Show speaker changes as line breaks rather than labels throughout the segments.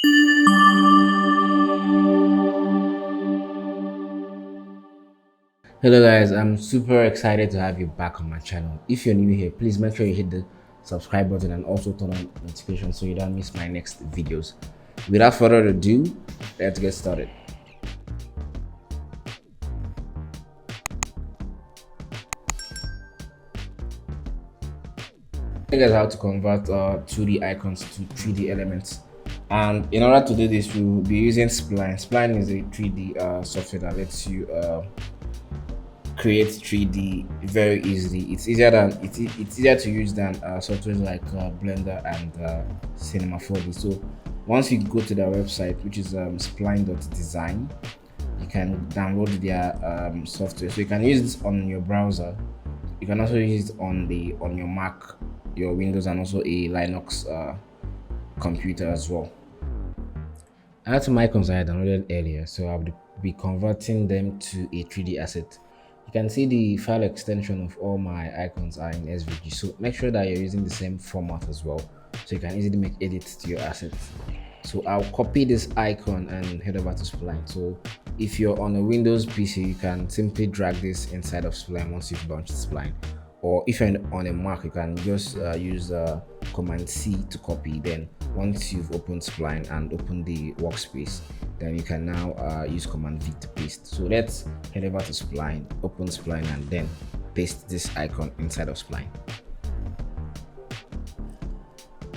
Hello guys, I'm super excited to have you back on my channel. If you're new here, please make sure you hit the subscribe button and also turn on notifications so you don't miss my next videos. Without further ado, let's get started. Guys, how to convert 2D icons to 3D elements. And in order to do this, we will be using Spline. Spline is a 3D software that lets you create 3D very easily. It's easier to use than softwares like Blender and Cinema 4D. So once you go to their website, which is spline.design, you can download their software. So you can use this on your browser. You can also use it on your Mac, your Windows, and also a Linux computer as well. I had some icons I had downloaded earlier, so I'll be converting them to a 3D asset. You can see the file extension of all my icons are in SVG, so make sure that you're using the same format as well, so you can easily make edits to your assets. So I'll copy this icon and head over to Spline. So if you're on a Windows PC, you can simply drag this inside of Spline once you've launched Spline. Or if you're on a Mac, you can just use Command C to copy. Then once you've opened Spline and opened the workspace, then you can now use Command V to paste. So let's head over to Spline, open Spline, and then paste this icon inside of Spline.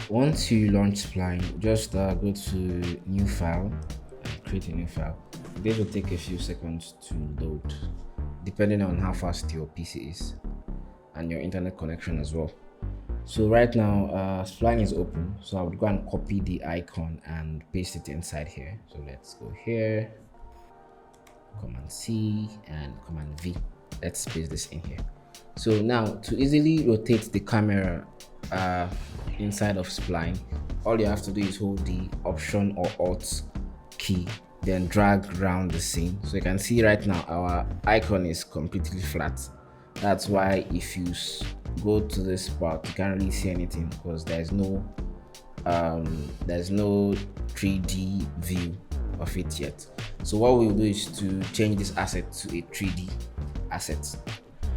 Once you launch Spline, just go to new file and create a new file. This will take a few seconds to load, depending on how fast your PC is and your internet connection as well. So right now Spline is open, so I would go and copy the icon and paste it inside here. So let's go here, Command C and Command V. Let's paste this in here. So now to easily rotate the camera inside of Spline, all you have to do is hold the Option or Alt key, then drag around the scene. So you can see right now our icon is completely flat. That's why if you go to this part, you can't really see anything because there's no 3D view of it yet. So what we'll do is to change this asset to a 3D asset.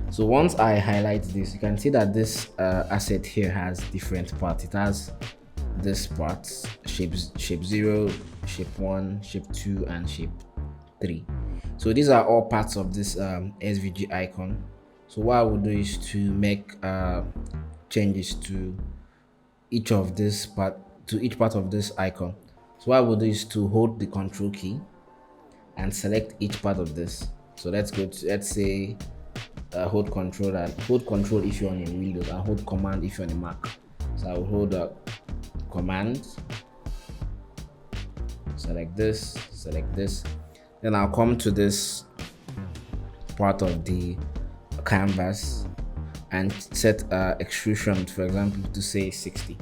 So once I highlight this, you can see that this asset here has different parts. It has this part, shape 0, shape 1, shape 2, and shape 3. So these are all parts of this SVG icon. So what I will do is to make changes to each part of this icon. So what I will do is to hold the Control key and select each part of this. So let's say hold Control if you're on a Windows, and hold Command if you're on a Mac. So I will hold Command, select this, then I'll come to this part of the canvas and set extrusion, for example, to say 60.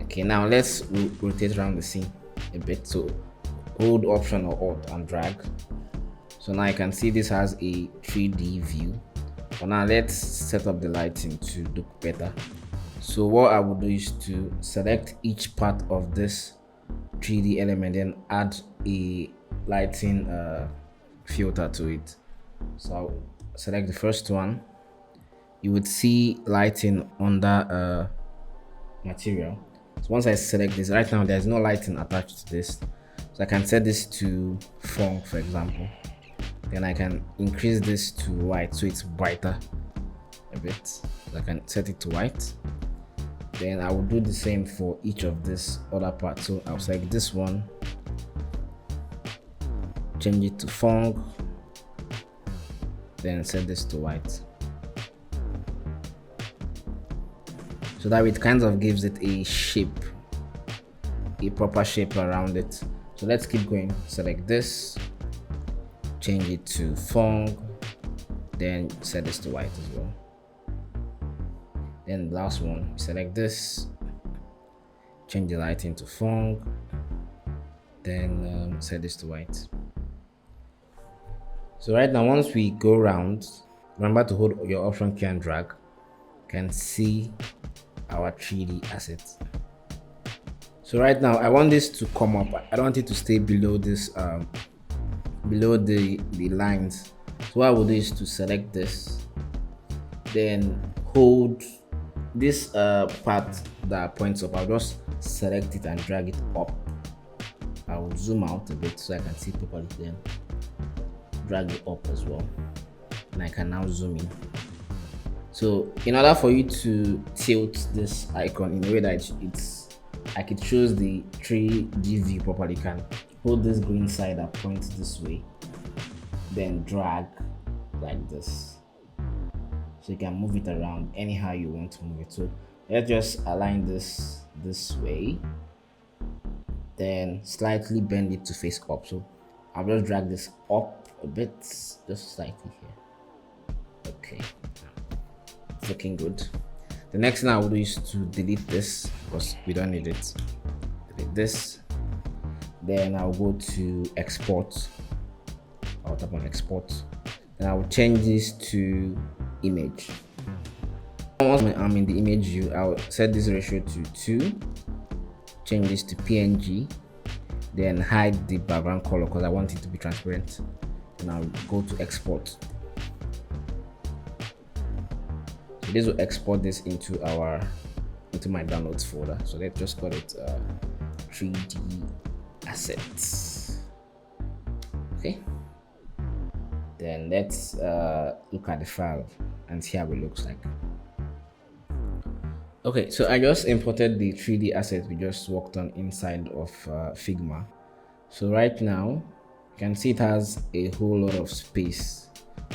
Okay, now let's rotate around the scene a bit. So hold Option or Alt and drag. So now you can see this has a 3D view. But now let's set up the lighting to look better. So what I will do is to select each part of this 3D element, then add a lighting filter to it. So I'll select the first one. You would see lighting under material. So once I select this, right now there's no lighting attached to this, so I can set this to funk, for example. Then I can increase this to white so it's brighter a bit. So I can set it to white. Then I will do the same for each of this other parts. So I'll select this one, change it to funk, then set this to white. So that it kind of gives it a shape, a proper shape around it. So let's keep going. Select this, change it to funk, then set this to white as well. Then the last one, select this, change the lighting to funk, then set this to white. So right now, once we go around, remember to hold your Option key and drag. You can see our 3D assets. So right now I want this to come up. I don't want it to stay below this below the lines. So what I will do is to select this, then hold this part that points up. I'll just select it and drag it up. I will zoom out a bit so I can see properly, then drag it up as well, and I can now zoom in. So in order for you to tilt this icon in a way that it's like it shows the 3D view properly, you can hold this green side that points this way, then drag like this. So you can move it around anyhow you want to move it. So let's just align this way, then slightly bend it to face up. So I'll just drag this up a bit, just slightly here. Okay, it's looking good. The next thing I will do is to delete this because we don't need it. Delete this. Then I'll go to export. I'll tap on export. Then I will change this to image. Once I'm in the image view, I'll set this ratio to 2. Change this to PNG. Then hide the background color because I want it to be transparent. And I'll go to export. So this will export this into my downloads folder. So let's just call it 3D assets. Okay. Then let's look at the file and see how it looks like. Okay, so I just imported the 3D asset we just worked on inside of Figma. So right now you can see it has a whole lot of space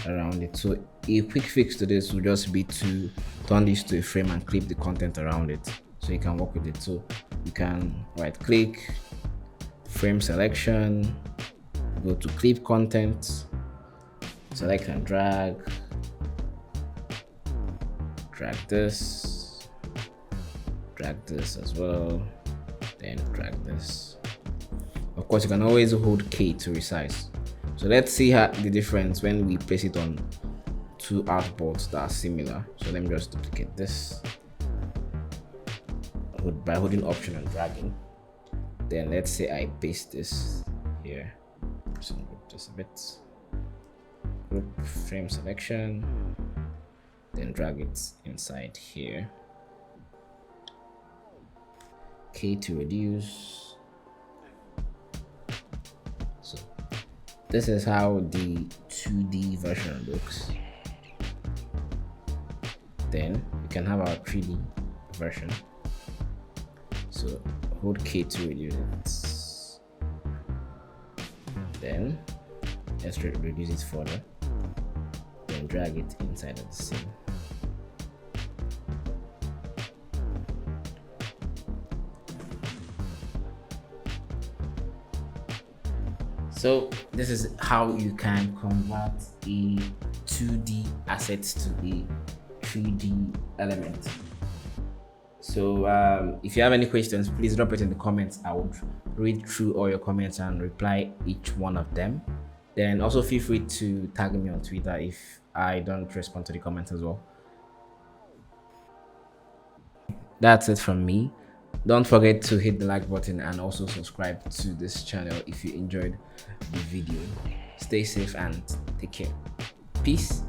around it. So a quick fix to this will just be to turn this to a frame and clip the content around it so you can work with it. So you can right click, frame selection, go to clip content, select and drag this, drag this as well, then drag this. Of course you can always hold K to resize. So let's see the difference when we place it on two artboards that are similar. So let me just duplicate this by holding Option and dragging. Then let's say I paste this here. So just a bit. Group frame selection, then drag it inside here. K to reduce. So this is how the 2D version looks. Then we can have our 3D version. So hold K to reduce it. Then let's reduce it further. Then drag it inside of the scene. So this is how you can convert a 2D asset to a 3D element. So if you have any questions, please drop it in the comments. I would read through all your comments and reply each one of them. Then also feel free to tag me on Twitter if I don't respond to the comments as well. That's it from me. Don't forget to hit the like button and also subscribe to this channel if you enjoyed the video. Stay safe and take care. Peace.